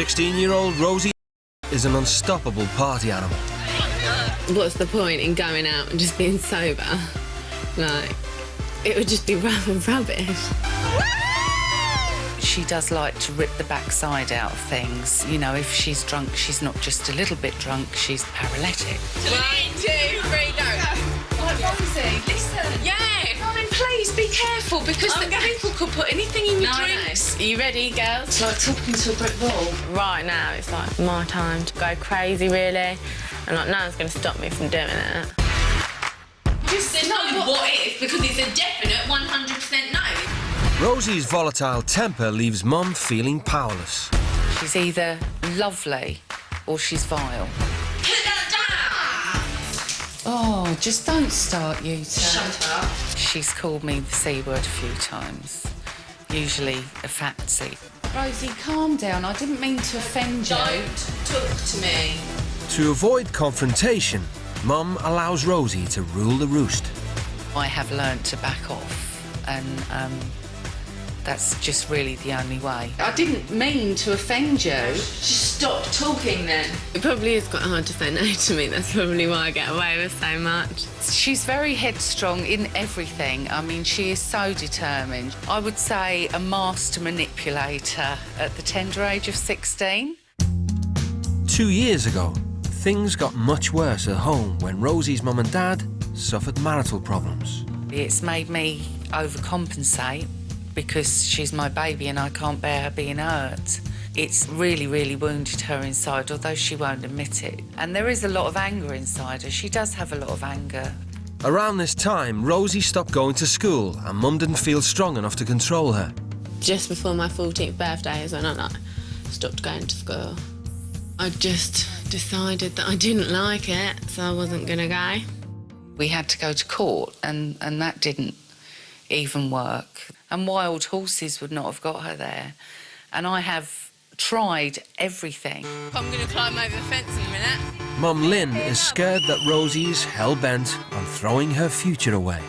16-year-old Rosie is an unstoppable party animal. What's the point in going out and just being sober? Like, it would just be rubbish. She does like to rip the backside out of things. You know, if she's drunk, she's not just a little bit drunk, she's paralytic. 1, 2, 3, go. Rosie, listen. Yeah. Darling, please be careful because the people could put anything in your drinks. Are you ready, girls? It's like talking to a brick wall. Right now, it's like my time to go crazy, really. And like, no one's going to stop me from doing it. Just know what if, because it's a definite 100% no. Rosie's volatile temper leaves Mum feeling powerless. She's either lovely or she's vile. Put that down! Oh, just don't start, you two. Shut up. She's called me the C word a few times, usually a fatsy. Rosie, calm down. I didn't mean to offend you. Don't talk to me. To avoid confrontation, Mum allows Rosie to rule the roost. I have learnt to back off, and that's just really the only way. I didn't mean to offend you. Just stop talking then. It probably is quite hard to say no to me. That's probably why I get away with so much. She's very headstrong in everything. I mean, she is so determined. I would say a master manipulator at the tender age of 16. 2 years ago, things got much worse at home when Rosie's mum and dad suffered marital problems. It's made me overcompensate because she's my baby and I can't bear her being hurt. It's really, really wounded her inside, although she won't admit it. And there is a lot of anger inside her. She does have a lot of anger. Around this time, Rosie stopped going to school and Mum didn't feel strong enough to control her. Just before my 14th birthday is when I stopped going to school. I just decided that I didn't like it, so I wasn't going to go. We had to go to court and that didn't even work. And wild horses would not have got her there. And I have tried everything. I'm going to climb over the fence in a minute. Mum Lynn is scared that Rosie's hell-bent on throwing her future away.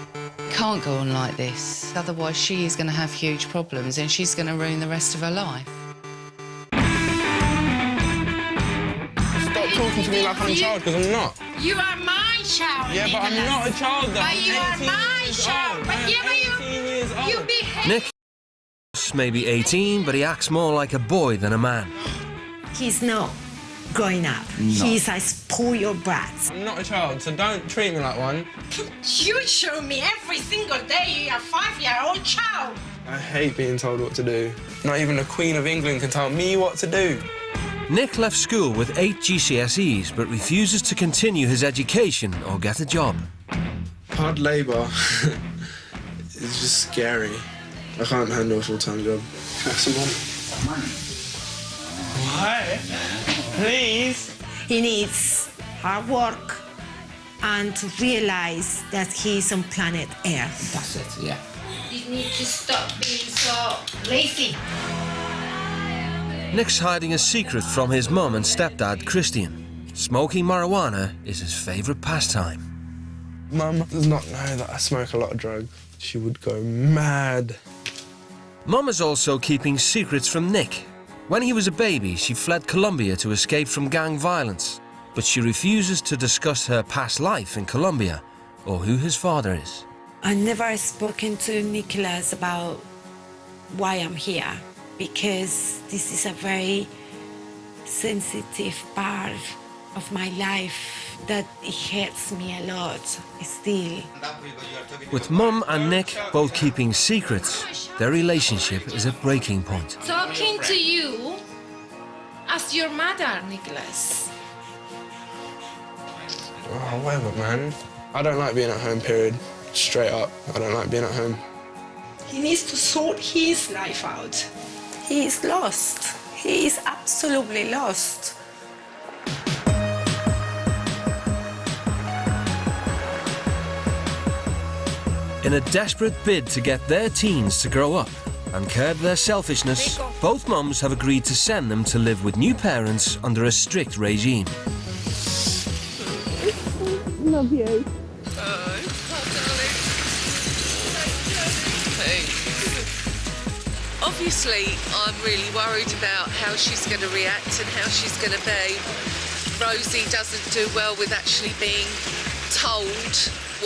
Can't go on like this, otherwise she is going to have huge problems and she's going to ruin the rest of her life. Stop talking to me like I'm a child, because I'm not. You are my child. Yeah, but I'm not a child, though. But you are my child. But yeah, you behave. Nick may be 18, but he acts more like a boy than a man. He's not growing up. He's a spoiled brat. I'm not a child, so don't treat me like one. You show me every single day you're a 5-year-old child. I hate being told what to do. Not even the Queen of England can tell me what to do. Nick left school with 8 GCSEs, but refuses to continue his education or get a job. Hard labour is just scary. I can't handle a full-time job. Have some money. Why? Please? He needs hard work and to realize that he's on planet Earth. That's it, yeah. You need to stop being so lazy. Nick's hiding a secret from his mum and stepdad, Christian. Smoking marijuana is his favourite pastime. Mum does not know that I smoke a lot of drugs. She would go mad. Mum is also keeping secrets from Nick. When he was a baby, she fled Colombia to escape from gang violence, but she refuses to discuss her past life in Colombia or who his father is. I never spoken to Nicholas about why I'm here, because this is a very sensitive part of my life that it hurts me a lot still. With Mum and Nick both keeping secrets, their relationship is at breaking point. Talking to you as your mother, Nicholas. Oh, whatever, man. I don't like being at home, period. Straight up, I don't like being at home. He needs to sort his life out. He is lost. He is absolutely lost. In a desperate bid to get their teens to grow up and curb their selfishness, both mums have agreed to send them to live with new parents under a strict regime. Love you. Obviously, I'm really worried about how she's going to react and how she's going to be. Rosie doesn't do well with actually being told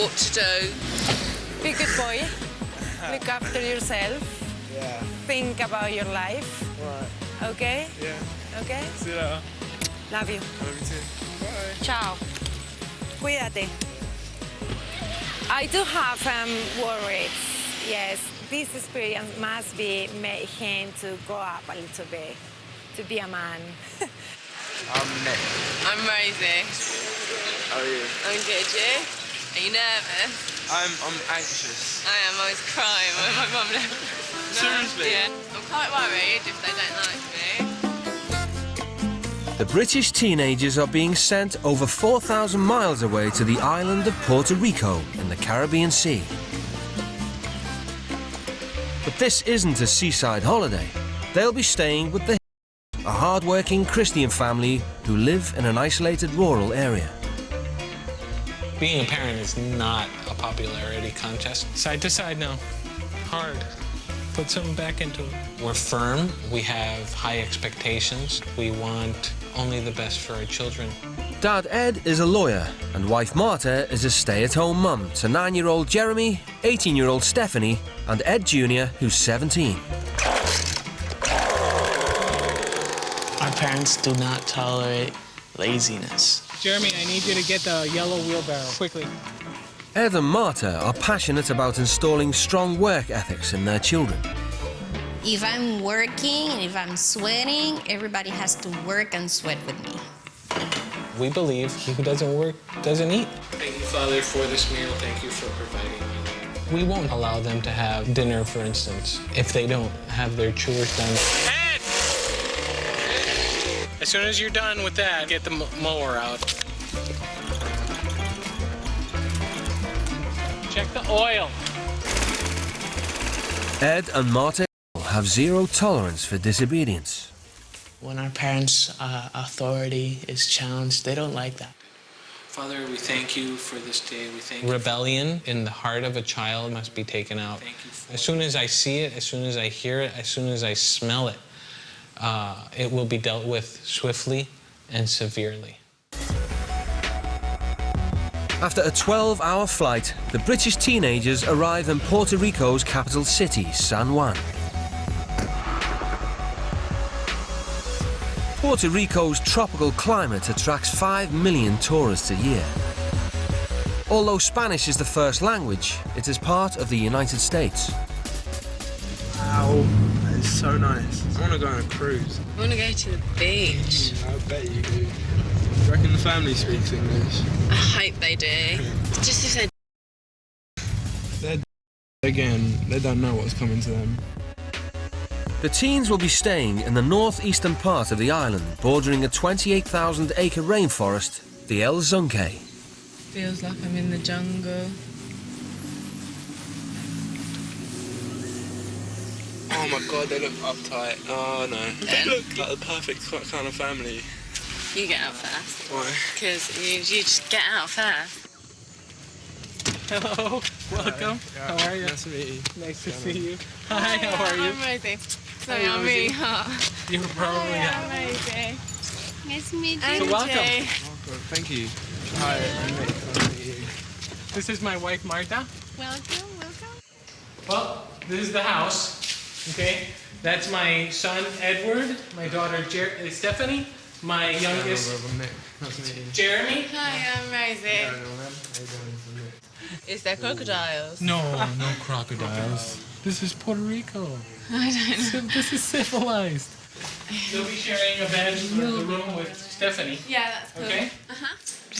what to do. Be a good boy. Look after yourself. Yeah. Think about your life. Right. Okay? Yeah. Okay? See you later. Love you. Love you too. Bye. Ciao. Cuídate. I do have worries. Yes, this experience must be made him to grow up a little bit, to be a man. I'm Nick. I'm Rosie. How are you? I'm good, you? Are you nervous? I'm anxious. I am always crying when my mum left. Seriously? Yeah. I'm quite worried if they don't like me. The British teenagers are being sent over 4,000 miles away to the island of Puerto Rico in the Caribbean Sea. But this isn't a seaside holiday. They'll be staying with the a hard-working Christian family who live in an isolated rural area. Being a parent is not a popularity contest. Side to side now. Hard. Put something back into it. We're firm. We have high expectations. We want only the best for our children. Dad Ed is a lawyer and wife Marta is a stay-at-home mum to 9-year-old Jeremy, 18-year-old Stephanie and Ed Jr. who's 17. Our parents do not tolerate laziness. Jeremy, I need you to get the yellow wheelbarrow, quickly. Ed and Marta are passionate about installing strong work ethics in their children. If I'm working and if I'm sweating, everybody has to work and sweat with me. We believe he who doesn't work doesn't eat. Thank you, Father, for this meal. Thank you for providing me. We won't allow them to have dinner, for instance, if they don't have their chores done. Ed! As soon as you're done with that, get the mower out. Check the oil. Ed and Marta have zero tolerance for disobedience. When our parents' authority is challenged, they don't like that. Father, we thank you for this day. We thank you. Rebellion in the heart of a child must be taken out. Thank you for As soon as I see it, as soon as I hear it, as soon as I smell it, it will be dealt with swiftly and severely. After a 12-hour flight, the British teenagers arrive in Puerto Rico's capital city, San Juan. Puerto Rico's tropical climate attracts 5 million tourists a year. Although Spanish is the first language, it is part of the United States. Wow, that is so nice. I want to go on a cruise. I want to go to the beach. I bet you do. Do you reckon the family speaks English? I hope they do. Just if they Again, they don't know what's coming to them. The teens will be staying in the northeastern part of the island, bordering a 28,000-acre rainforest, the El Zunque. feels like I'm in the jungle. Oh my god, they look uptight. Oh no. They look like the perfect kind of family. You get out first. Why? Because you just get out first. Hello, welcome. Hi. How are you? Nice to meet you. Nice to see you. Hi, how are you? I'm Rosie. Sorry, Hi, I'm Rosie. really hot. You're probably I'm hot. Rosie. Nice to meet you. And welcome. Jay. Oh, thank you. Hi, I'm Nick. Nice to meet you. This is my wife, Marta. Welcome, welcome. Well, this is the house, okay? That's my son, Edward, my daughter, Stephanie, my youngest, I'm Nick. Nice to meet you. Jeremy. Hi, I'm Rosie. Is there crocodiles? No, no crocodiles. This is Puerto Rico. I don't know. This is civilized. They'll be sharing a bed for the room with Stephanie. Yeah, that's cool. Okay.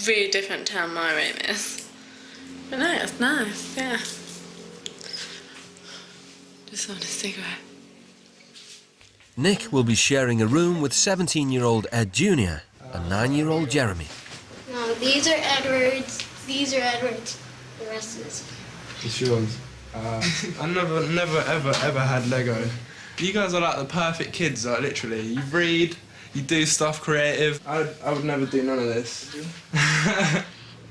Really different to how my room is. But no, it's nice, yeah. Just want a cigarette. Nick will be sharing a room with 17-year-old Ed Jr. and 9-year-old Jeremy. No, these are Edward's. These are Edward's. The rest is. It's yours. I never, ever had Lego. You guys are like the perfect kids, like literally. You read, you do stuff creative. I would never do none of this.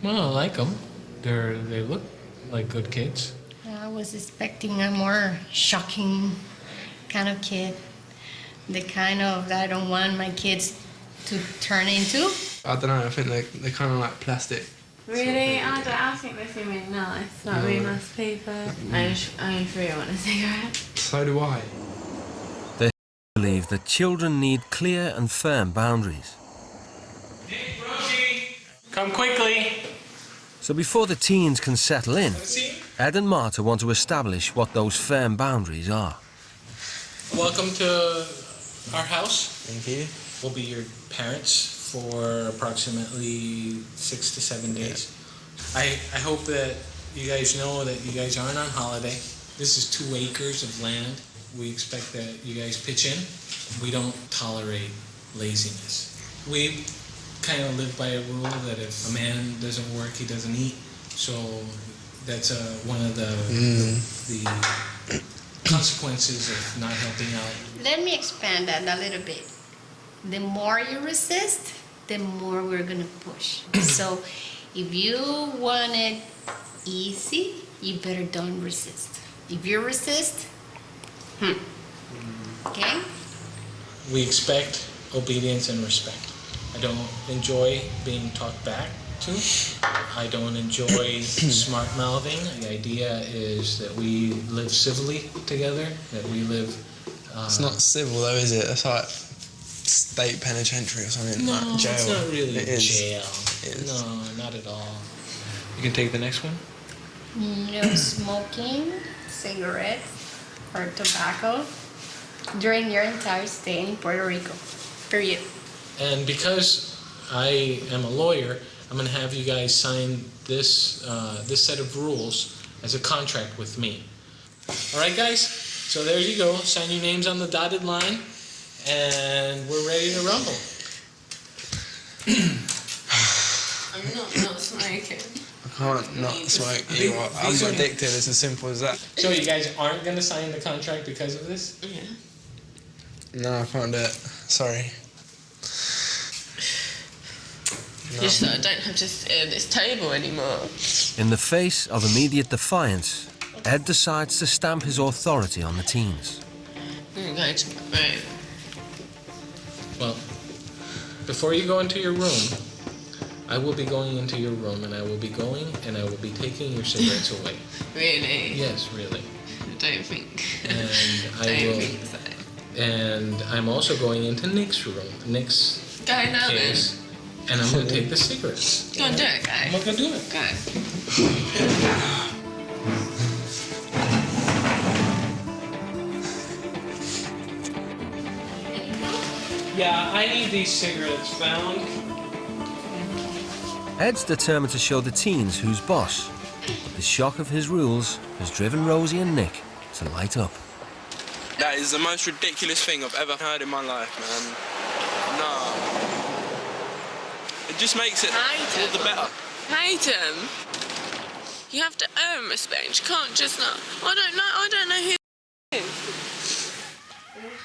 Well, I like them. They look like good kids. I was expecting a more shocking kind of kid. The kind of that I don't want my kids to turn into. I don't know, I think they're kind of like plastic. Really? I think they seem really nice. Like really nice people. I just really want a cigarette. So do I. They believe that children need clear and firm boundaries. Nick, Rosie, come quickly. So before the teens can settle in, Ed and Marta want to establish what those firm boundaries are. Welcome to our house. Thank you. We'll be your parents for approximately 6 to 7 days. I hope that you guys know that you guys aren't on holiday. This is 2 acres of land. We expect that you guys pitch in. We don't tolerate laziness. We kind of live by a rule that if a man doesn't work, he doesn't eat. So that's one of the consequences of not helping out. Let me expand that a little bit. The more you resist, the more we're gonna push. So if you want it easy, you better don't resist. If you resist, okay? We expect obedience and respect. I don't enjoy being talked back to. I don't enjoy smart mouthing. The idea is that we live civilly together, that we live... It's not civil though, is it? It's like state penitentiary or something. No, like jail. it's not really it is. jail. It is. No, not at all. You can take the next one. No smoking, cigarettes, or tobacco during your entire stay in Puerto Rico. Period. And because I am a lawyer, I'm going to have you guys sign this this set of rules as a contract with me. All right, guys? So there you go. Sign your names on the dotted line, and we're ready to rumble. I'm not smoking. I can't not smoke either. I'm addicted, it's as simple as that. So you guys aren't going to sign the contract because of this? Yeah. No, I can't do it. Sorry. No. Just that I don't have to sit at this table anymore. In the face of immediate defiance, Ed decides to stamp his authority on the teens. I'm going to my room. Well, before you go into your room, I will be going into your room, and I will be going and I will be taking your cigarettes away. Really? Yes, really. I don't think. And I don't will. think so. And I'm also going into Nick's room. Nick's Go now case. And I'm going to take the cigarettes. then. Go and do it, I'm go. not going to do it. Go. Yeah, I need these cigarettes found. Ed's determined to show the teens who's boss, but the shock of his rules has driven Rosie and Nick to light up. That is the most ridiculous thing I've ever heard in my life, man. No. It just makes it all the better. Hate him. You have to earn respect. You can't just not. I don't know who is.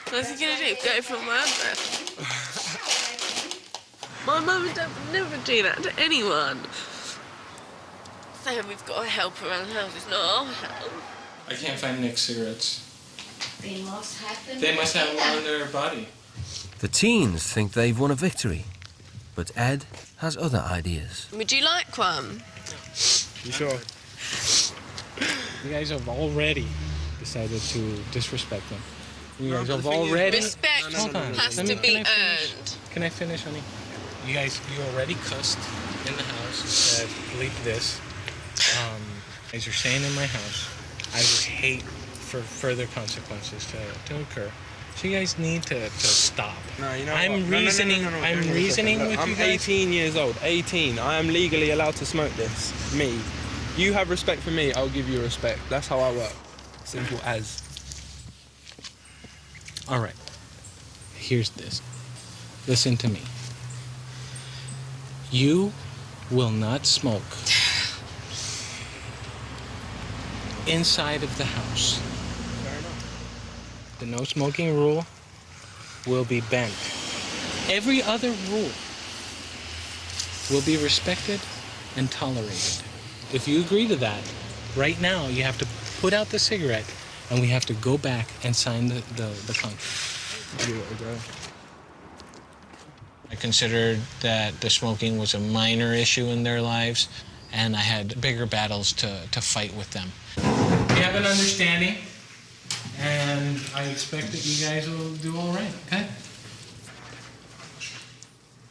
What's he gonna do? Go for my mother? My mum would never do that to anyone. So we've got to help around the house. It's not our help. I can't find Nick's cigarettes. They must have them. They must have them on their body. The teens think they've won a victory, but Ed has other ideas. Would you like one? You sure? You guys have already decided to disrespect them. You guys have already... Respect Hold on. has Let me- to be can I finish? earned. Can I finish, honey? You already cussed in the house. You said, bleep this. As you're staying in my house, I would hate for further consequences to occur. So you guys need to stop. No, you know I'm what? reasoning. No. I'm reasoning with I'm you guys. 18 years old. 18. I am legally allowed to smoke this. Me. You have respect for me, I'll give you respect. That's how I work. Simple as. All right. Here's this. Listen to me. You will not smoke inside of the house. The no smoking rule will be bent. Every other rule will be respected and tolerated. If you agree to that, right now you have to put out the cigarette and we have to go back and sign the contract. I considered that the smoking was a minor issue in their lives, and I had bigger battles to fight with them. We have an understanding, and I expect that you guys will do all right, okay?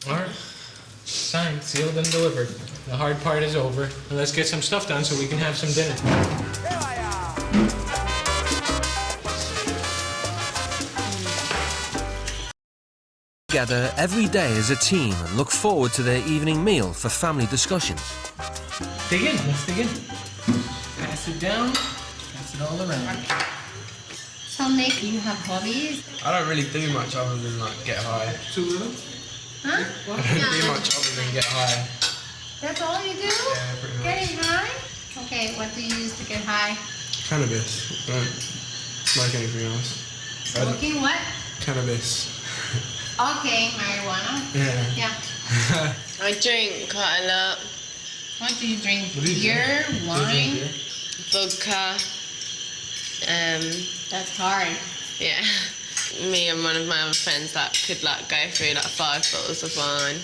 All right. Signed, sealed, and delivered. The hard part is over. And let's get some stuff done so we can have some dinner. Together every day as a team and look forward to their evening meal for family discussions. Dig in, let's dig in. Pass it down, pass it all around. So Nick, you have hobbies? I don't really do much other than like get high. Too little? Huh? I don't do much other than get high. That's all you do? Yeah, pretty much. Getting high? Okay, what do you use to get high? Cannabis. I don't smoke anything else. Smoking what? Cannabis. Okay, marijuana. Yeah. Yeah. I drink quite a lot. What do you drink? What do you Beer, drink? wine? Vodka. That's hard. Yeah. Me and one of my other friends could go through 5 bottles of wine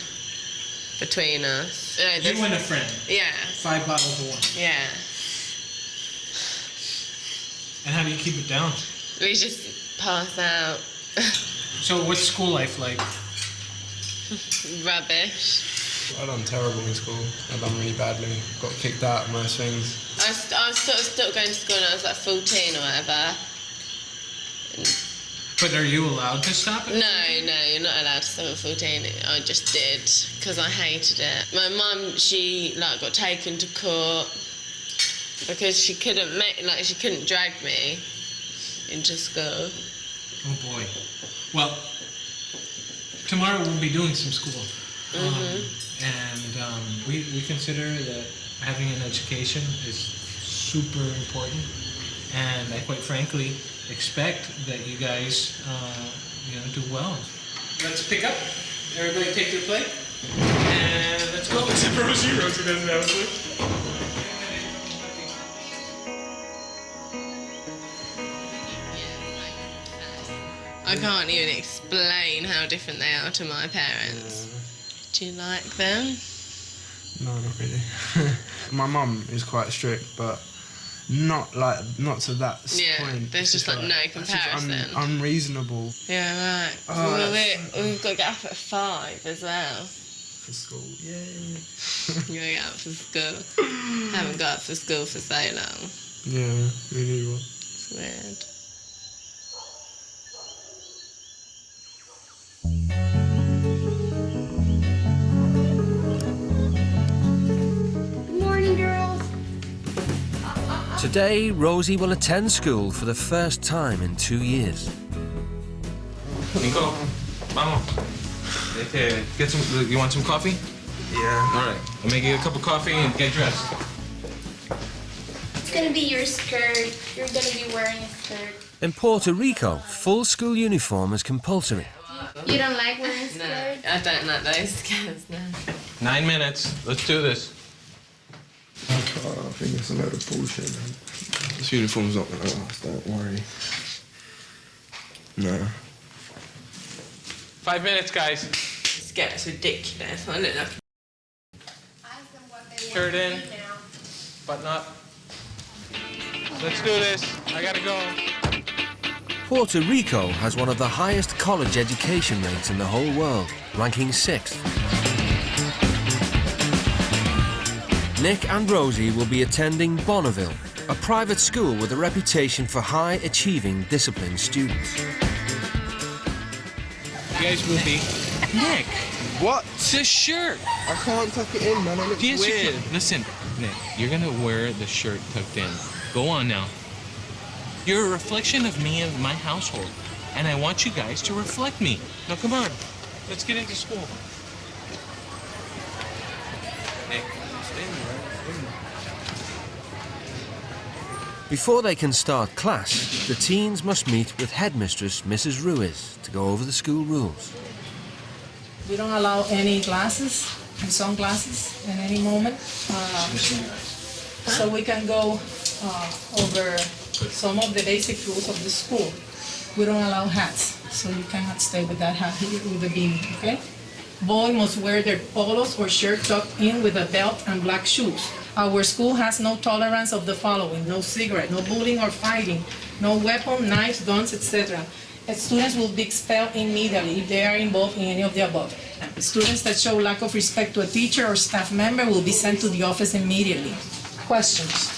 between us. You and a friend? Yeah. 5 bottles of wine? Yeah. And how do you keep it down? We just pass out. So what's school life like? Rubbish. I done terrible in school. I done really badly. Got kicked out of most things. I was sort of stopped going to school when I was 14 or whatever. But are you allowed to stop it? No, you're not allowed to stop at 14. I just did because I hated it. My mum, she got taken to court because she couldn't she couldn't drag me into school. Oh boy. Well, tomorrow we'll be doing some school. And we consider that having an education is super important. And I quite frankly expect that you guys, do well. Let's pick up. Everybody take their plate. And let's go. Except for Rosie. Rosie doesn't have a plate. I can't even explain how different they are to my parents. Do you like them? No, not really. My mum is quite strict, but not to that point. There's just no comparison. It's just unreasonable. Yeah, right. We've got to get up at 5 as well. For school, yay. You gotta get up for school. Haven't got up for school for so long. Yeah, me neither. It's weird. Good morning, girls. Today, Rosie will attend school for the first time in 2 years. Nico, vamos. Get some. You want some coffee? Yeah. All right. I'll make you a cup of coffee and get dressed. It's gonna be your skirt. You're gonna be wearing a skirt. In Puerto Rico, full school uniform is compulsory. You don't like wearing No, skirts? I don't like those skirts, no. 9 minutes. Let's do this. I think it's a load of bullshit, man. This uniform's not gonna last, don't worry. No. 5 minutes, guys. This gets ridiculous. I look like Shirt in. Button up. Let's do this. I gotta go. Puerto Rico has one of the highest college education rates in the whole world, ranking 6th. Nick and Rosie will be attending Bonneville, a private school with a reputation for high-achieving, disciplined students. You guys will be. Nick, What? the shirt. I can't tuck it in, man. It looks Yes, you weird. can. Listen, Nick, you're gonna wear the shirt tucked in. Go on now. You're a reflection of me and my household, and I want you guys to reflect me. Now, come on. Let's get into school. Nick, stay in there. Before they can start class, the teens must meet with headmistress Mrs. Ruiz to go over the school rules. We don't allow any glasses, sunglasses at any moment. So we can go over some of the basic rules of the school. We don't allow hats, so you cannot stay with that hat here with the beanie, okay? Boy must wear their polos or shirt tucked in with a belt and black shoes. Our school has no tolerance of the following: no cigarette, no bullying or fighting, no weapon, knives, guns, etc. Students will be expelled immediately if they are involved in any of the above. Students that show lack of respect to a teacher or staff member will be sent to the office immediately. Questions?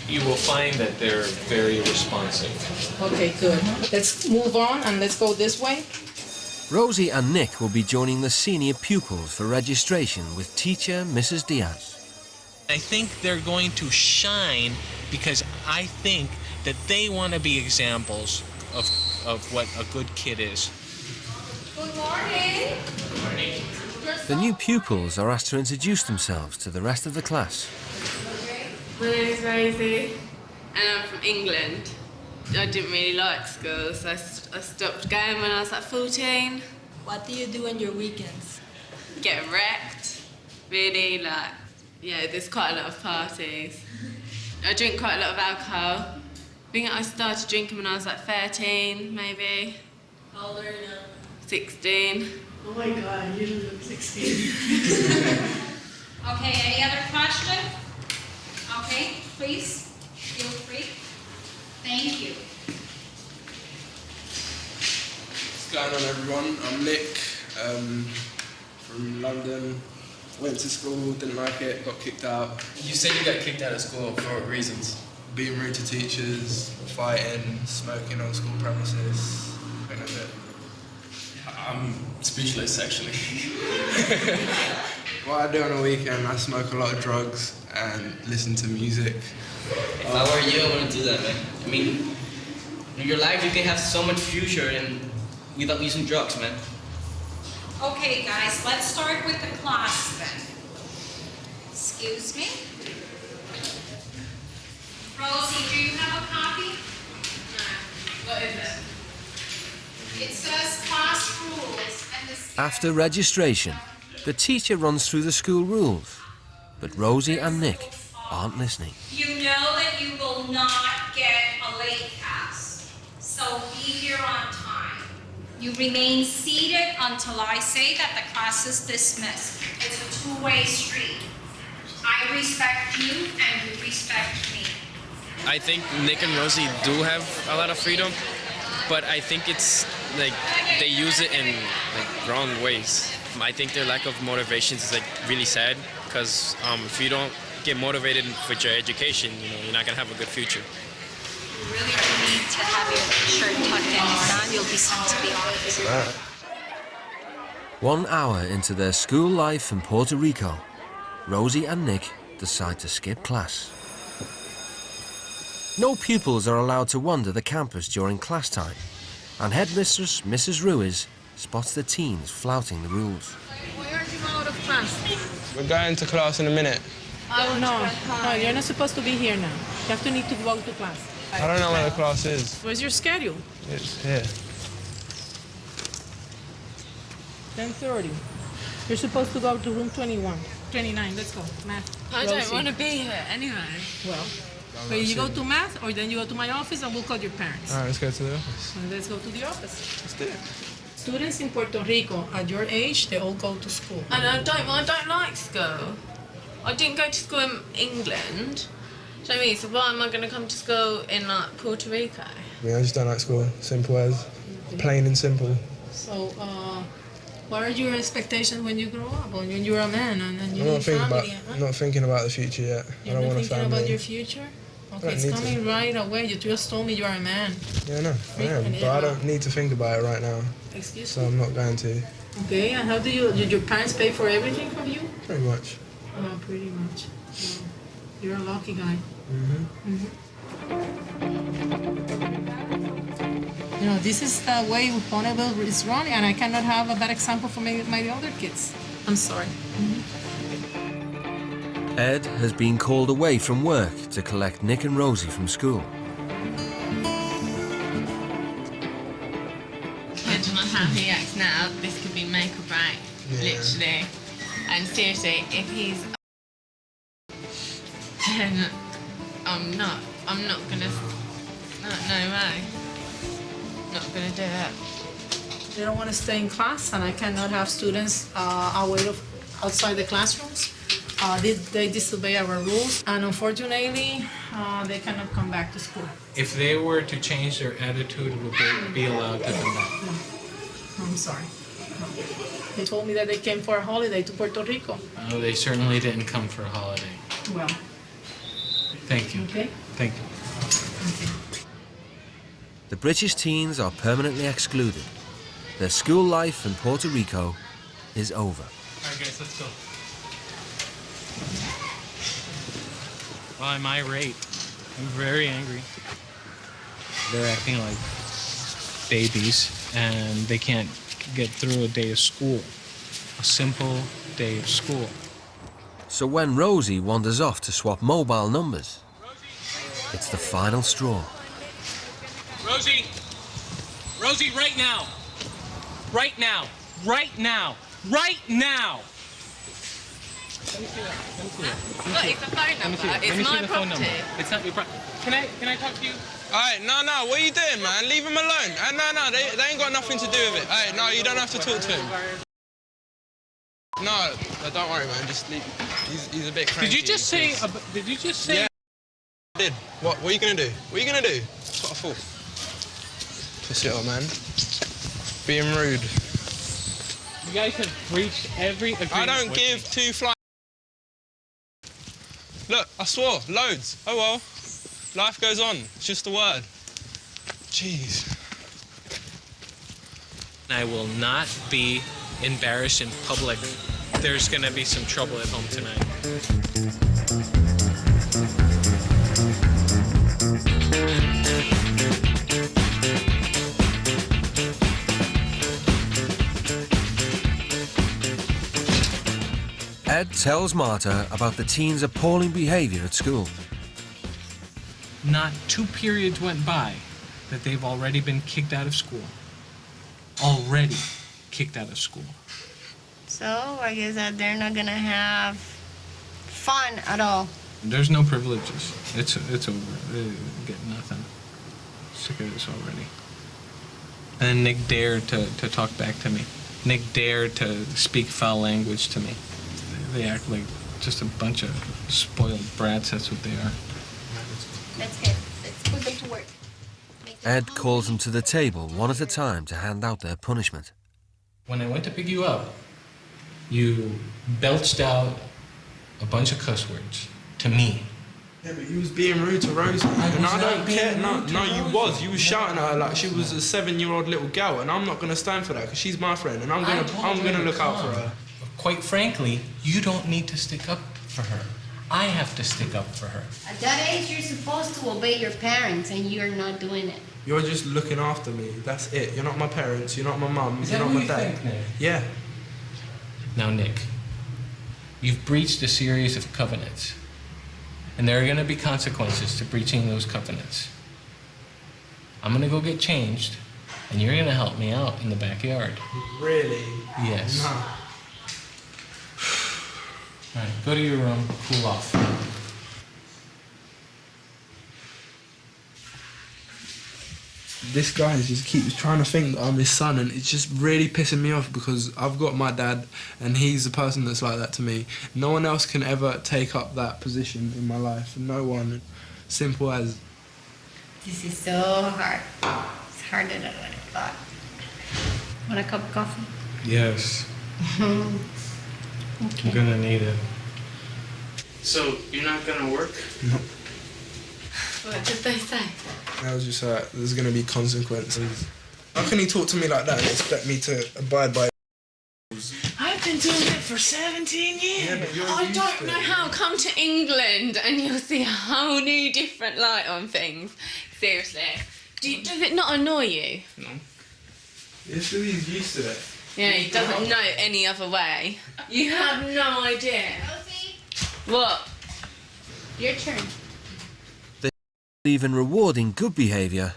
You will find that they're very responsive. Okay, good. Let's move on and let's go this way. Rosie and Nick will be joining the senior pupils for registration with teacher Mrs. Diaz. I think they're going to shine because I think that they want to be examples of what a good kid is. Good morning. The new pupils are asked to introduce themselves to the rest of the class. My name is Rosie, and I'm from England. I didn't really like school, so I stopped going when I was like 14. What do you do on your weekends? Get wrecked, really, like, yeah, there's quite a lot of parties. I drink quite a lot of alcohol. I think I started drinking when I was like 13, maybe. How old are you now? 16. Oh my God, you look 16. Okay, any other question? Okay, please, feel free. Thank you. What's going on, everyone? I'm Nick, from London. Went to school, didn't like it, got kicked out. You said you got kicked out of school for what reasons? Being rude to teachers, fighting, smoking on school premises, kind of it. I'm speechless, actually. What I do on the weekend, I smoke a lot of drugs and listen to music. If I were you, I wouldn't do that, man. I mean, in your life, you can have so much future and without using drugs, man. Okay, guys, let's start with the class then. Excuse me. Rosie, do you have a copy? No. What is it? It says class rules and the After registration, the teacher runs through the school rules, but Rosie and Nick aren't listening. You know that you will not get a late pass, so be here on time. You remain seated until I say that the class is dismissed. It's a two-way street. I respect you and you respect me. I think Nick and Rosie do have a lot of freedom, but I think it's like they use it in like wrong ways. I think their lack of motivation is like really sad because if you don't get motivated with your education, you're not gonna have a good future. You really do need to have your shirt tucked in, or not, you'll be sent to the office. 1 hour into their school life in Puerto Rico, Rosie and Nick decide to skip class. No pupils are allowed to wander the campus during class time, and headmistress Mrs. Ruiz spots the teens flouting the rules. Why are you out of class? We're going to class in a minute. Oh, no, you're not supposed to be here now. You have to need to go to class. I don't know where the class is. Where's your schedule? It's here. 10:30. You're supposed to go to room 21. 29, let's go. Math. I don't Rosie. want to be here anyway. Well, wait, you go to math, or then you go to my office and we'll call your parents. All right, let's go to the office. And let's go to the office. Let's do it. Students in Puerto Rico, at your age, they all go to school. And I don't like school. I didn't go to school in England. Do you know what I mean? So why am I going to come to school in like Puerto Rico? Yeah, I just don't like school. Simple as. Plain and simple. So, what are your expectations when you grow up, or when you're a man and you I'm need family? I'm not thinking about the future yet. You're I don't not want a thinking family. about your future? Okay, don't it's need coming to. right away. You just told me you are a man. Yeah, no, I am, but I don't need to think about it right now. Excuse So me? I'm not going to. Okay, and how did your parents pay for everything for you? Pretty much. Oh, pretty much. Well, you're a lucky guy. You know, this is the way Volatile is running, and I cannot have a bad example for my other kids. I'm sorry. Ed has been called away from work to collect Nick and Rosie from school. Depending on how he acts now, this could be make or break, literally. And seriously, if he's then I'm not gonna No way. Not gonna do it. They don't want to stay in class, and I cannot have students outside the classrooms. They disobey our rules, and unfortunately, they cannot come back to school. If they were to change their attitude, would they be allowed to come back? No. I'm sorry. No. They told me that they came for a holiday to Puerto Rico. Oh, they certainly didn't come for a holiday. Well, Thank you. okay. Thank you. The British teens are permanently excluded. Their school life in Puerto Rico is over. All right, guys, let's go. Well, I'm irate. I'm very angry. They're acting like babies, and they can't get through a day of school. A simple day of school. So when Rosie wanders off to swap mobile numbers, it's the final straw. Rosie! Rosie, right now! Right now! Right now! Right now! Let me see that. Let me see that. Look, it's a phone number. It's my property. It's not your property. Can I talk to you? Alright, no, what are you doing, man? Leave him alone. No, they ain't got nothing to do with it. Alright, no, you don't have to talk to him. No, don't worry, man. Just leave. He's a bit cranky. Did you just say? Yeah, I did. What are you gonna do? What are you gonna do? That's what I thought. Piss it up, man. Being rude. You guys have breached every agreement. I don't give two flies. Look, I swore, loads. Oh well. Life goes on. It's just a word. Jeez. I will not be embarrassed in public. There's gonna be some trouble at home tonight. Ed tells Marta about the teens' appalling behavior at school. Not 2 periods went by that they've already been kicked out of school. Already kicked out of school. So I guess that they're not gonna have fun at all. There's no privileges. It's over. They get nothing. Sick of this already. And Nick dared to talk back to me. Nick dared to speak foul language to me. They act like just a bunch of spoiled brats. That's what they are. That's good. Let's put them to work. Ed calls them to the table one at a time to hand out their punishment. When I went to pick you up, you belched out a bunch of cuss words to me. Yeah, but you was being rude to Rosie. And I don't care. No, you was. You was shouting at her like she was a 7-year-old little girl, and I'm not gonna stand for that because she's my friend, and I'm gonna look out for her. Quite frankly, you don't need to stick up for her. I have to stick up for her. At that age, you're supposed to obey your parents, and you're not doing it. You're just looking after me. That's it. You're not my parents. You're not my mum. You're not my dad. Think, Nick? Yeah. Now, Nick, you've breached a series of covenants, and there are going to be consequences to breaching those covenants. I'm going to go get changed, and you're going to help me out in the backyard. Really? Yes. No. All right, go to your room, cool off. This guy just keeps trying to think that I'm his son, and it's just really pissing me off because I've got my dad, and he's the person that's like that to me. No one else can ever take up that position in my life. No one. Simple as. This is so hard. It's harder than what I thought. Want a cup of coffee? Yes. Okay. I'm gonna need it. So, you're not gonna work? No. What did they say? I was just like, there's gonna be consequences. How can he talk to me like that and expect me to abide by rules? I've been doing it for 17 years. Yeah, but you're I used don't to know it. how. Come to England and you'll see a whole new different light on things. Seriously. Does it not annoy you? No. Yes, he's used to it. Yeah, he doesn't know any other way. You have no idea. Rosie, What? your turn. They believe in rewarding good behaviour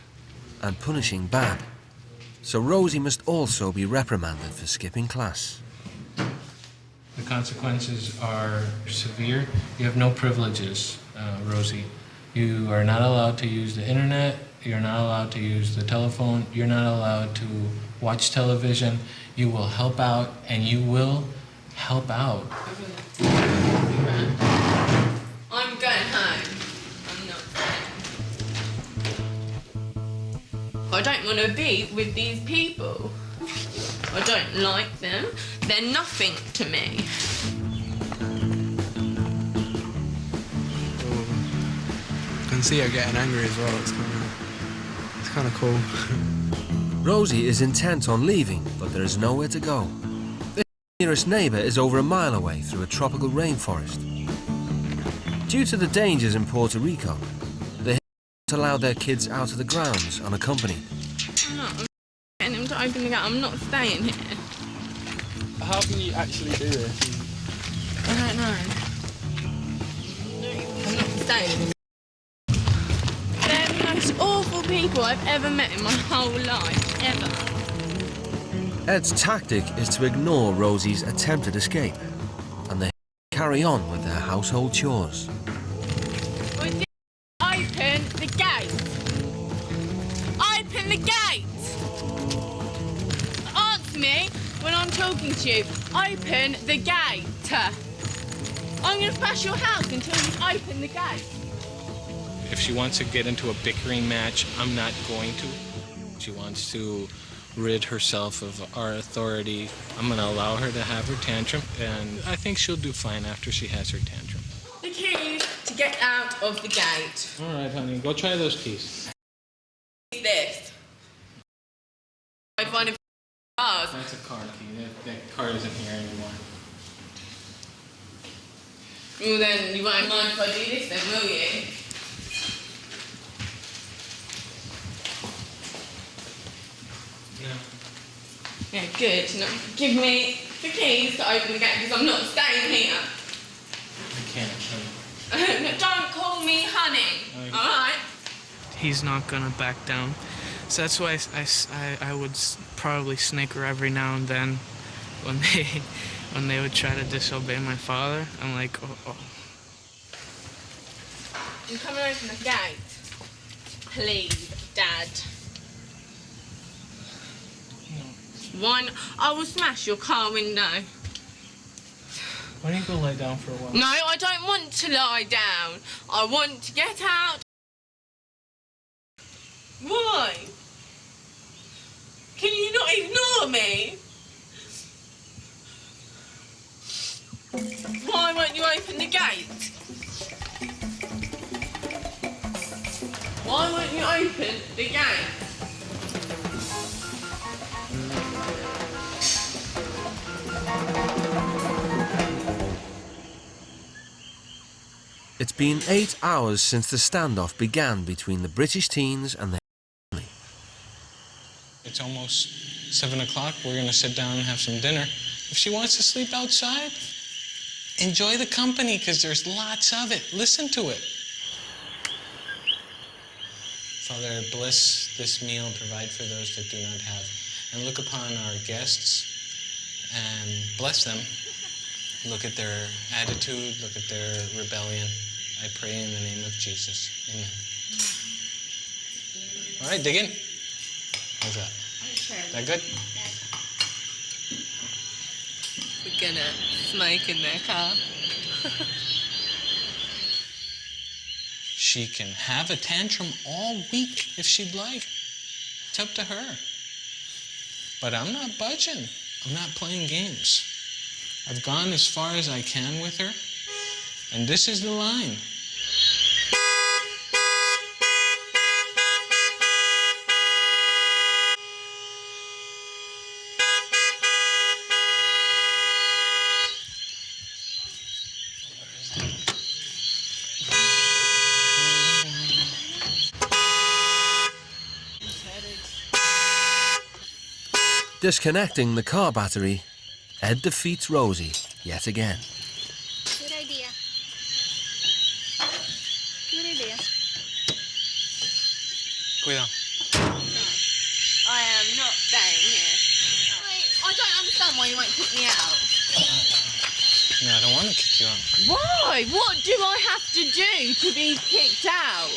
and punishing bad. So Rosie must also be reprimanded for skipping class. The consequences are severe. You have no privileges, Rosie. You are not allowed to use the internet. You're not allowed to use the telephone. You're not allowed to watch television. You will help out, and you will help out. I'm going home. I'm not staying. I don't want to be with these people. I don't like them. They're nothing to me. I can see her getting angry as well. It's kind of cool. Rosie is intent on leaving, but there is nowhere to go. The nearest neighbour is over a mile away through a tropical rainforest. Due to the dangers in Puerto Rico, they don't allow their kids out of the grounds unaccompanied. I'm getting him to open the gate. I'm not staying here. How can you actually do this? I don't know. I'm not staying. They're the most awful people I've ever met in my whole life, ever. Ed's tactic is to ignore Rosie's attempted escape, and they carry on with their household chores. Open the gate! Open the gate! Answer me when I'm talking to you. Open the gate! I'm going to smash your house until you open the gate. If she wants to get into a bickering match, I'm not going to. She wants to rid herself of our authority. I'm going to allow her to have her tantrum, and I think she'll do fine after she has her tantrum. The keys to get out of the gate. All right, honey, go try those keys. What's this? I find a cars. That's a car key. That car isn't here anymore. Well then, you won't mind if I do this then, will you? No. Yeah, good. Now, give me the keys to open the gate because I'm not staying here. I can't. Don't call me honey, all right? He's not gonna back down. So that's why I would probably snicker every now and then when they would try to disobey my father. I'm like, oh. You come and open the gate. Please, Dad. One, I will smash your car window. Why don't you go lie down for a while? No, I don't want to lie down. I want to get out. Why? Can you not ignore me? Why won't you open the gate? Why won't you open the gate? It's been 8 hours since the standoff began between the British teens and their family. It's almost 7 o'clock. We're going to sit down and have some dinner. If she wants to sleep outside, enjoy the company because there's lots of it. Listen to it. Father, bless this meal and provide for those that do not have. And look upon our guests and bless them. Look at their attitude, look at their rebellion. I pray in the name of Jesus. Amen. All right, dig in. How's that? Sure. That good? We're gonna smoke in their car. She can have a tantrum all week if she'd like. It's up to her. But I'm not budging. I'm not playing games. I've gone as far as I can with her, and this is the line. Disconnecting the car battery, Ed defeats Rosie yet again. Good idea. Good idea. Cuidado. I am not staying here. I don't understand why you won't kick me out. No, I don't want to kick you out. Why? What do I have to do to be kicked out?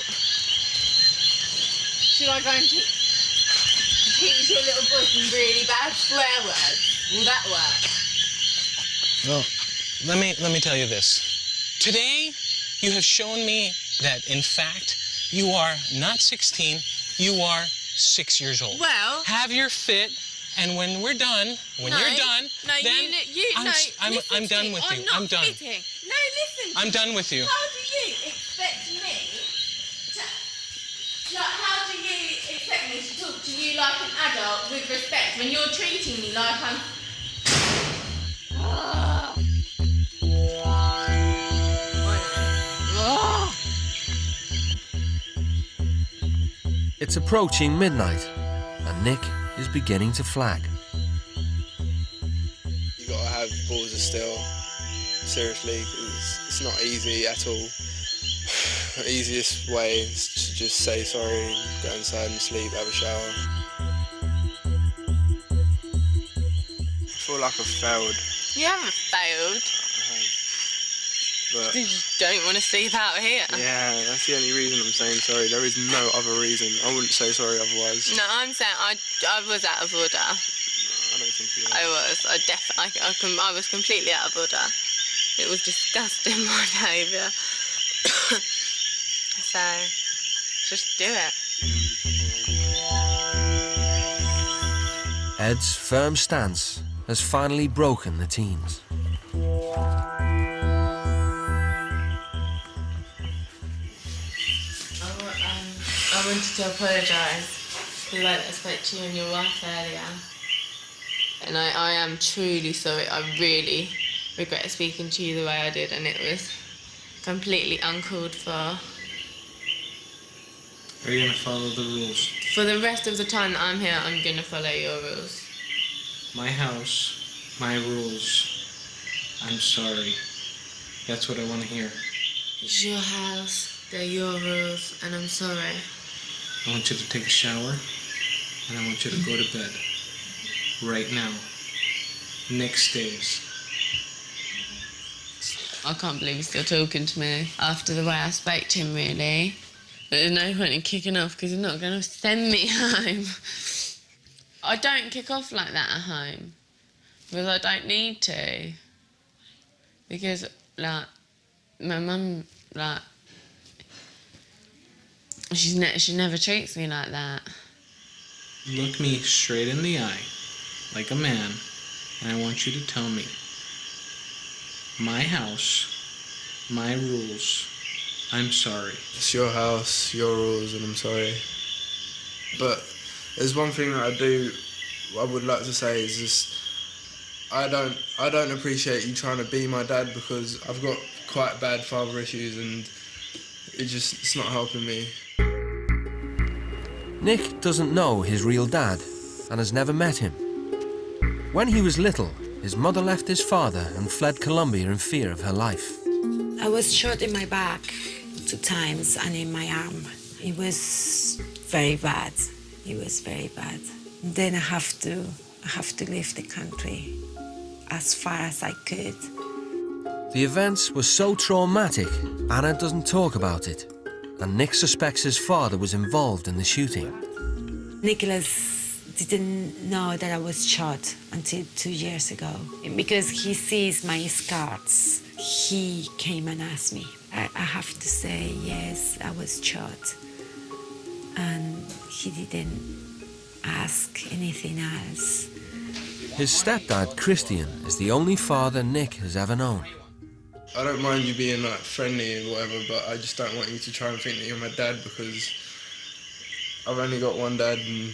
Should I go and teach your little boy some really bad swear words? Will that work? Well, let me tell you this. Today, you have shown me that, in fact, you are not 16, you are 6 years old. Well... Have your fit, and when we're done, you're done, then I'm done with you. I'm I'm done. fitting. No, listen. I'm done with you. How do you expect me to... Like, how do you expect me to talk to you like an adult with respect when you're treating me like I'm... It's approaching midnight, and Nick is beginning to flag. You gotta have balls of steel, seriously, 'cause it's not easy at all. The easiest way is to just say sorry, go inside and sleep, have a shower. I feel like I've failed. You haven't failed. But You just don't want to sleep out here. yeah, that's the only reason I'm saying sorry. There is no other reason. I wouldn't say sorry otherwise. No, I'm saying I was out of order. I don't think you are. I was. I was completely out of order. It was disgusting, my behaviour. So, just do it. Ed's firm stance has finally broken the teens. I wanted to apologise for the way that I spoke to you and your wife earlier. And I am truly sorry. I really regret speaking to you the way I did, and it was completely uncalled for. Are you gonna follow the rules? For the rest of the time that I'm here, I'm gonna follow your rules. My house, my rules. I'm sorry. That's what I want to hear. It's your house, they're your rules, and I'm sorry. I want you to take a shower, and I want you to go to bed. Right now. Nick stays. I can't believe he's still talking to me after the way I spoke to him, really. But there's no point in kicking off because he's not going to send me home. I don't kick off like that at home because I don't need to. Because, like, my mum, like, she never treats me like that. Look me straight in the eye, like a man, and I want you to tell me, my house, my rules, I'm sorry. It's your house, your rules, and I'm sorry. But there's one thing that I would like to say is just, I don't appreciate you trying to be my dad because I've got quite bad father issues and it's not helping me. Nick doesn't know his real dad and has never met him. When he was little, his mother left his father and fled Colombia in fear of her life. I was shot in my back 2 times and in my arm. It was very bad. It was very bad. Then I have to leave the country as far as I could. The events were so traumatic, Anna doesn't talk about it, and Nick suspects his father was involved in the shooting. Nicholas didn't know that I was shot until 2 years ago. Because he sees my scars, he came and asked me. I have to say, yes, I was shot. And he didn't ask anything else. His stepdad, Christian, is the only father Nick has ever known. I don't mind you being like friendly and whatever, but I just don't want you to try and think that you're my dad because I've only got one dad and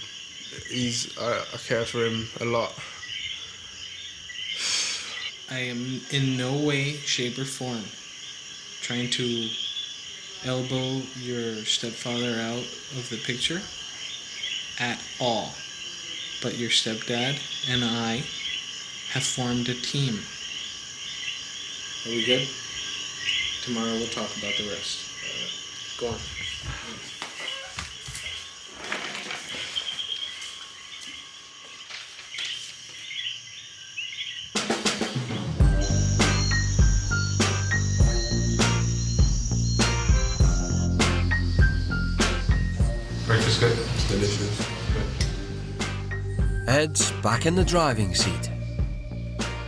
I care for him a lot. I am in no way, shape, or form trying to elbow your stepfather out of the picture at all. But your stepdad and I have formed a team. Are we good? Tomorrow we'll talk about the rest. Go on. Breakfast good? delicious. Ed's back in the driving seat.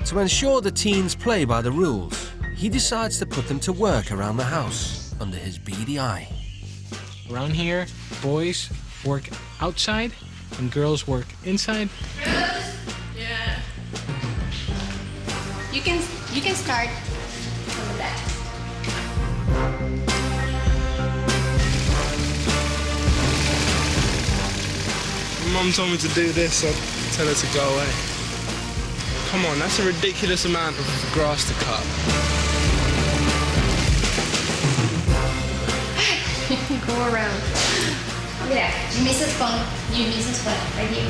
To ensure the teens play by the rules, he decides to put them to work around the house under his beady eye. Around here, boys work outside and girls work inside. Yeah. You can start from that. Mum told me to do this, so I'll tell her to go away. Come on, that's a ridiculous amount of grass to cut. Go around. Mira, you miss a spot. You miss a spot right here.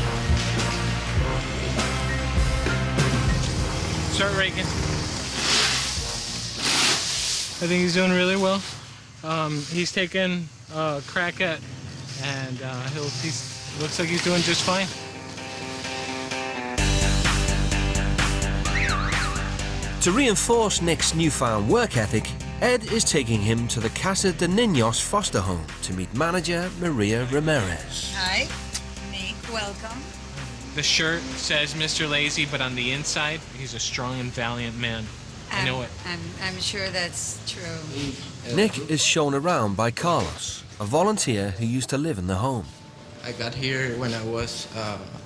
Start raking. I think he's doing really well. He's taken a crack at, and he looks like he's doing just fine. To reinforce Nick's newfound work ethic, Ed is taking him to the Casa de Niños foster home to meet manager Maria Ramirez. Hi, Nick, welcome. The shirt says Mr. Lazy, but on the inside, he's a strong and valiant man. I know it. I'm sure that's true. Nick is shown around by Carlos, a volunteer who used to live in the home. I got here when I was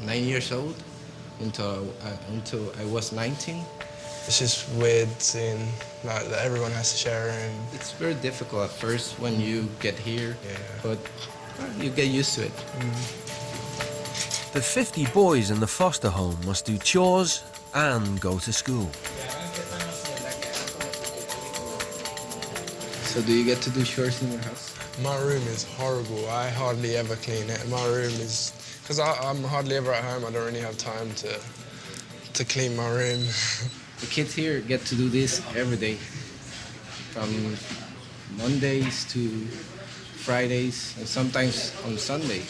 9 years old, until I was 19. It's just weird seeing like that everyone has to share a room. It's very difficult at first when you get here, but you get used to it. The 50 boys in the foster home must do chores and go to school. So do you get to do chores in your house? My room is horrible. I hardly ever clean it. My room is, because I'm hardly ever at home, I don't really have time to clean my room. The kids here get to do this every day, from Mondays to Fridays, and sometimes on Sunday.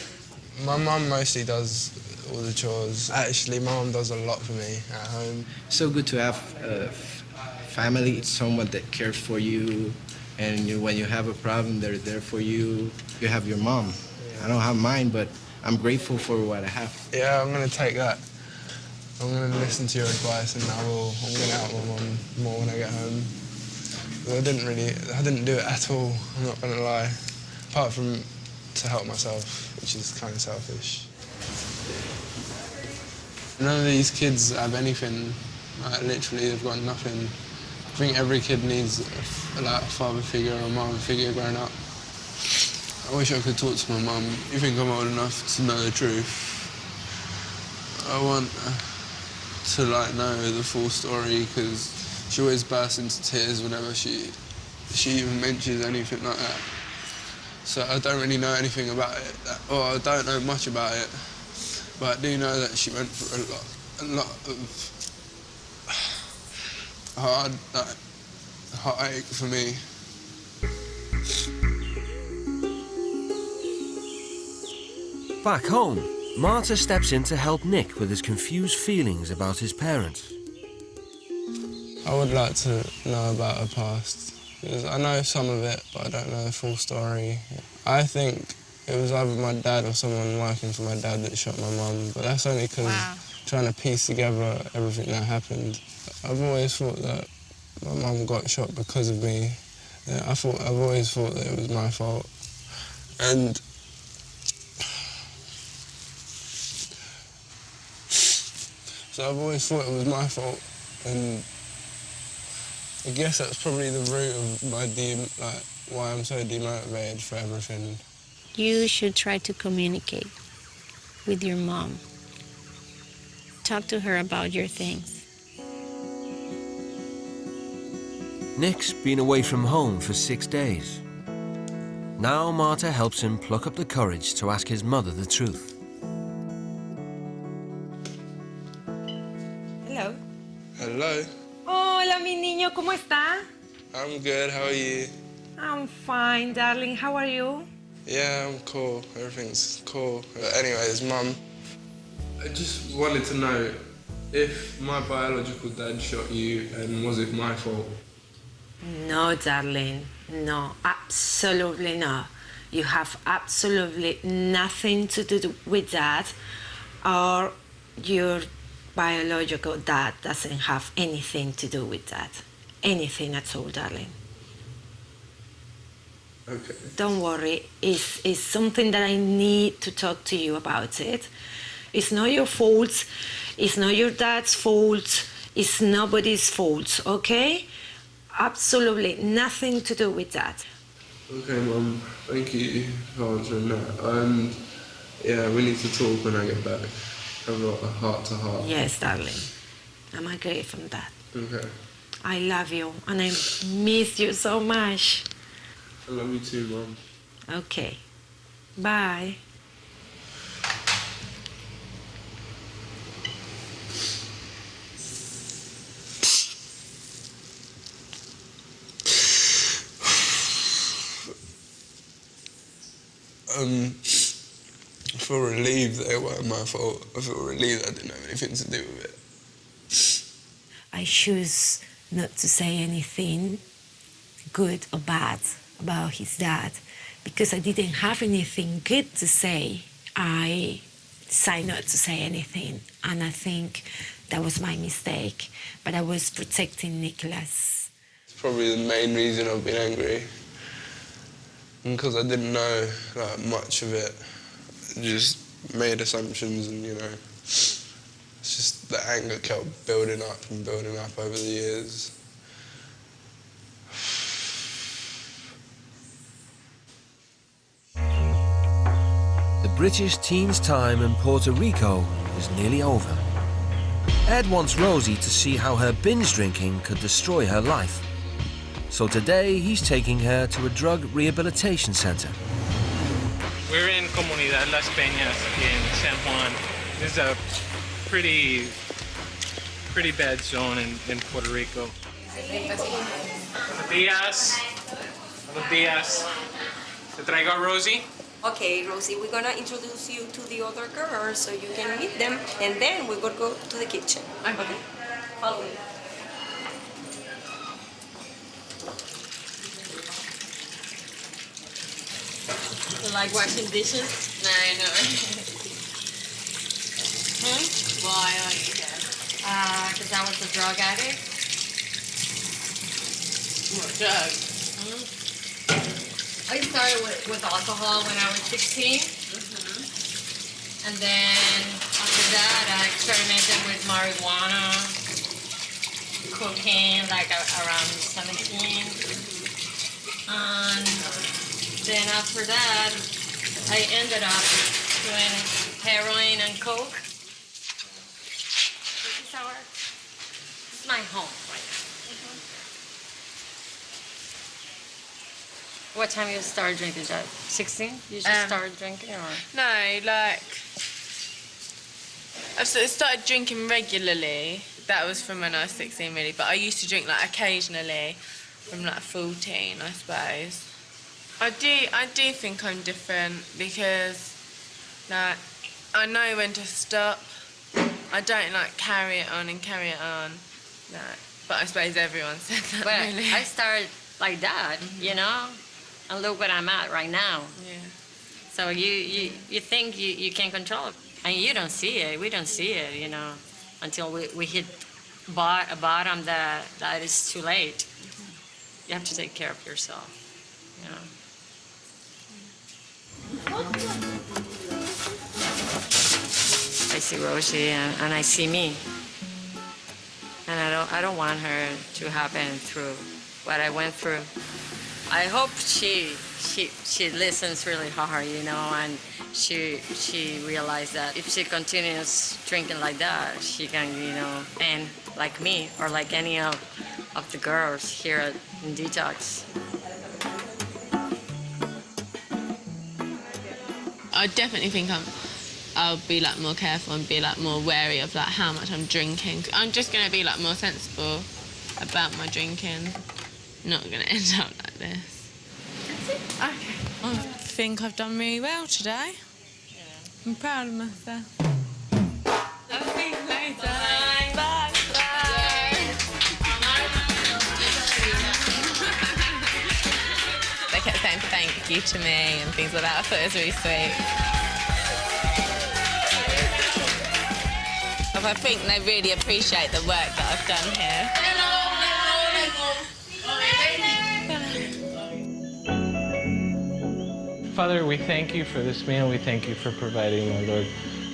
My mum mostly does all the chores. Actually, my mum does a lot for me at home. It's so good to have a family, someone that cares for you, and when you have a problem, they're there for you. You have your mom. I don't have mine, but I'm grateful for what I have. Yeah, I'm gonna take that. I'm going to listen to your advice, and I'm going to help my mum more when I get home. I didn't do it at all, I'm not going to lie. Apart from to help myself, which is kind of selfish. None of these kids have anything, like, literally they've got nothing. I think every kid needs a father figure or a mother figure growing up. I wish I could talk to my mum. You think I'm old enough to know the truth? I want to know the full story, because she always bursts into tears whenever she even mentions anything like that. So I don't really know anything about it, or I don't know much about it, but I do know that she went through a lot of heartache for me. Back home, Marta steps in to help Nick with his confused feelings about his parents. I would like to know about her past, because I know some of it, but I don't know the full story. I think it was either my dad or someone working for my dad that shot my mum, but that's only because trying to piece together everything that happened. I've always thought that my mum got shot because of me. I've always thought that it was my fault. And so I've always thought it was my fault, and I guess that's probably the root of my why I'm so demotivated for everything. You should try to communicate with your mom. Talk to her about your things. Nick's been away from home for 6 days. Now Marta helps him pluck up the courage to ask his mother the truth. Hello. Hello. Hola, mi niño, ¿cómo está? I'm good, how are you? I'm fine, darling. How are you? Yeah, I'm cool. Everything's cool. But anyways, Mum, I just wanted to know if my biological dad shot you, and was it my fault? No, darling. No, absolutely not. You have absolutely nothing to do with that, or your biological dad doesn't have anything to do with that. Anything at all, darling. Okay. Don't worry, it's something that I need to talk to you about it. It's not your fault, it's not your dad's fault, it's nobody's fault, okay? Absolutely nothing to do with that. Okay, Mum, thank you for answering that. And yeah, we need to talk when I get back. Have a heart-to-heart. Yes, darling, I'm agree from that. Okay. I love you and I miss you so much. I love you too, Mum. Okay, bye. I feel relieved that it wasn't my fault. I feel relieved that I didn't have anything to do with it. I choose not to say anything good or bad about his dad because I didn't have anything good to say. I decided not to say anything, and I think that was my mistake, but I was protecting Nicholas. It's probably the main reason I've been angry, because I didn't know much of it. I just made assumptions, and it's just the anger kept building up and building up over the years. The British teen's time in Puerto Rico is nearly over. Ed wants Rosie to see how her binge drinking could destroy her life. So today he's taking her to a drug rehabilitation center. We're in Comunidad Las Peñas in San Juan. This is a pretty bad zone in Puerto Rico. Buenos días. Buenos días. ¿Te traigo a Rosie? Okay, Rosie, we're gonna introduce you to the other girls so you can meet them, and then we're gonna go to the kitchen. Okay. Follow me. You like washing dishes? No, no. Why are you here? Because I was a drug addict. What drug? I started with alcohol when I was 16. And then after that, I experimented with marijuana, cocaine, like around 17. And then after that, I ended up doing heroin and coke. This is my home right now. What time you start drinking, Dad? 16? You just started drinking, or? No, like I've sort of started drinking regularly. That was from when I was 16, really. But I used to drink like occasionally, from like 14, I suppose. I do think I'm different because, like, I know when to stop. I don't like carry it on and carry it on. Like, but I suppose everyone said that. Well, really. I started like that, you know, and look where I'm at right now. Yeah. So you think you can control it, and you don't see it. We don't see it, you know, until we hit a bottom that is too late. You have to take care of yourself, you know. I see Rosie and I see me, and I don't want her to happen through what I went through. I hope she listens really hard, you know, and she realized that if she continues drinking like that, she can, you know, end like me or like any of the girls here in Detox. I definitely think I'll be like more careful and be like more wary of like how much I'm drinking. I'm just gonna be like more sensible about my drinking. Not gonna end up like this. Okay. I think I've done really well today. Yeah. I'm proud of myself. I'll see you later. Bye. Bye. Bye. They kept saying thank thank you to me and things like that. I thought it was really sweet. I think they really appreciate the work that I've done here. Father, we thank you for this meal. We thank you for providing, my Lord.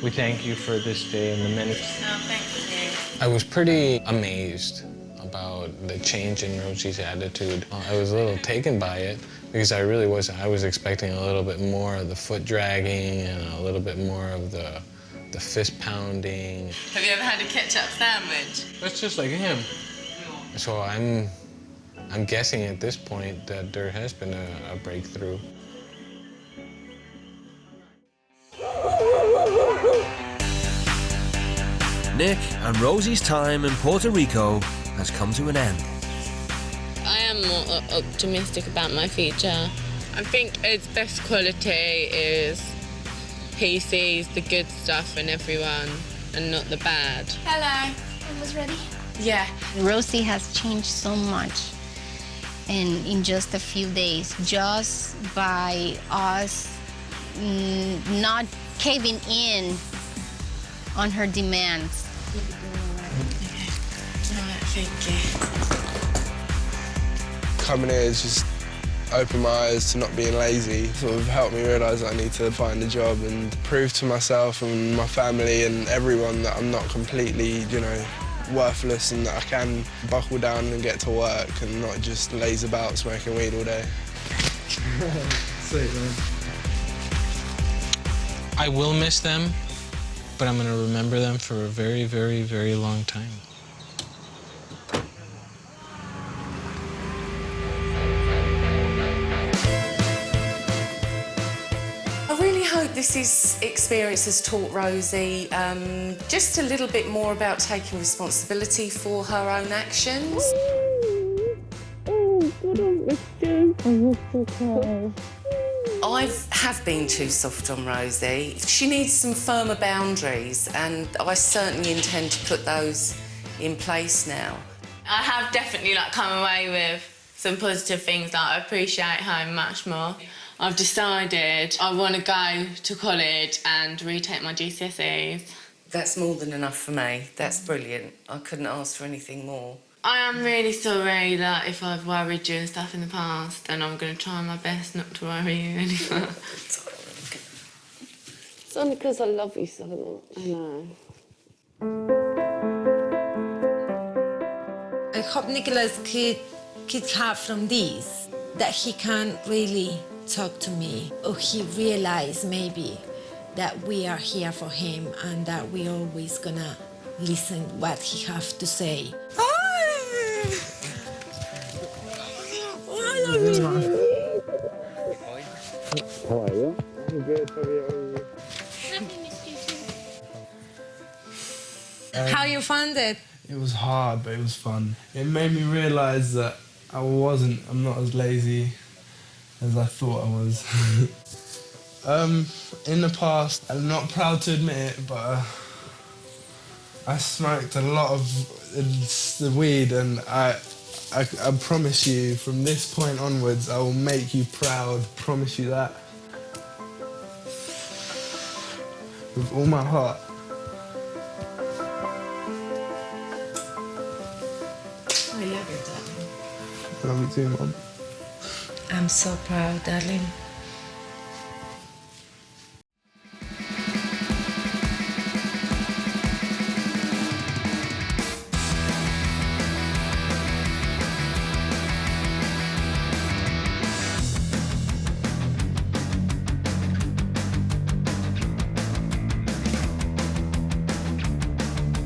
We thank you for this day and the minutes. Oh, thank you. I was pretty amazed about the change in Rosie's attitude. I was a little taken by it because I really wasn't. I was expecting a little bit more of the foot dragging and a little bit more of the fist pounding. Have you ever had a ketchup sandwich? That's just like him. So I'm guessing at this point that there has been a breakthrough. Nick and Rosie's time in Puerto Rico has come to an end. I am more optimistic about my future. I think its best quality is he sees the good stuff in everyone and not the bad. Hello. Almost ready? Yeah. Rosie has changed so much in just a few days, just by us not caving in on her demands. Thank you. Coming here has just opened my eyes to not being lazy, sort of helped me realise that I need to find a job and prove to myself and my family and everyone that I'm not completely, you know, worthless and that I can buckle down and get to work and not just laze about smoking weed all day. Sweet, man. I will miss them, but I'm going to remember them for a very, very, very long time. I really hope this experience has taught Rosie just a little bit more about taking responsibility for her own actions. I have been too soft on Rosie. She needs some firmer boundaries, and I certainly intend to put those in place now. I have definitely come away with some positive things that I appreciate home much more. I've decided I want to go to college and retake my GCSEs. That's more than enough for me. That's brilliant. I couldn't ask for anything more. I am really sorry that if I've worried you and stuff in the past, and I'm going to try my best not to worry you anymore. It's only because I love you so much. I know. I hope Nicholas could have from this that he can really talk to me, or he realize maybe that we are here for him and that we always gonna listen what he have to say. How are you? I'm good, how are you? How you found it? It was hard, but it was fun. It made me realise that I'm not as lazy as I thought I was. In the past, I'm not proud to admit it, but I smoked a lot of the weed, and I promise you, from this point onwards, I will make you proud. Promise you that. With all my heart. I love you, darling. Love you too, Mom. I'm so proud, darling.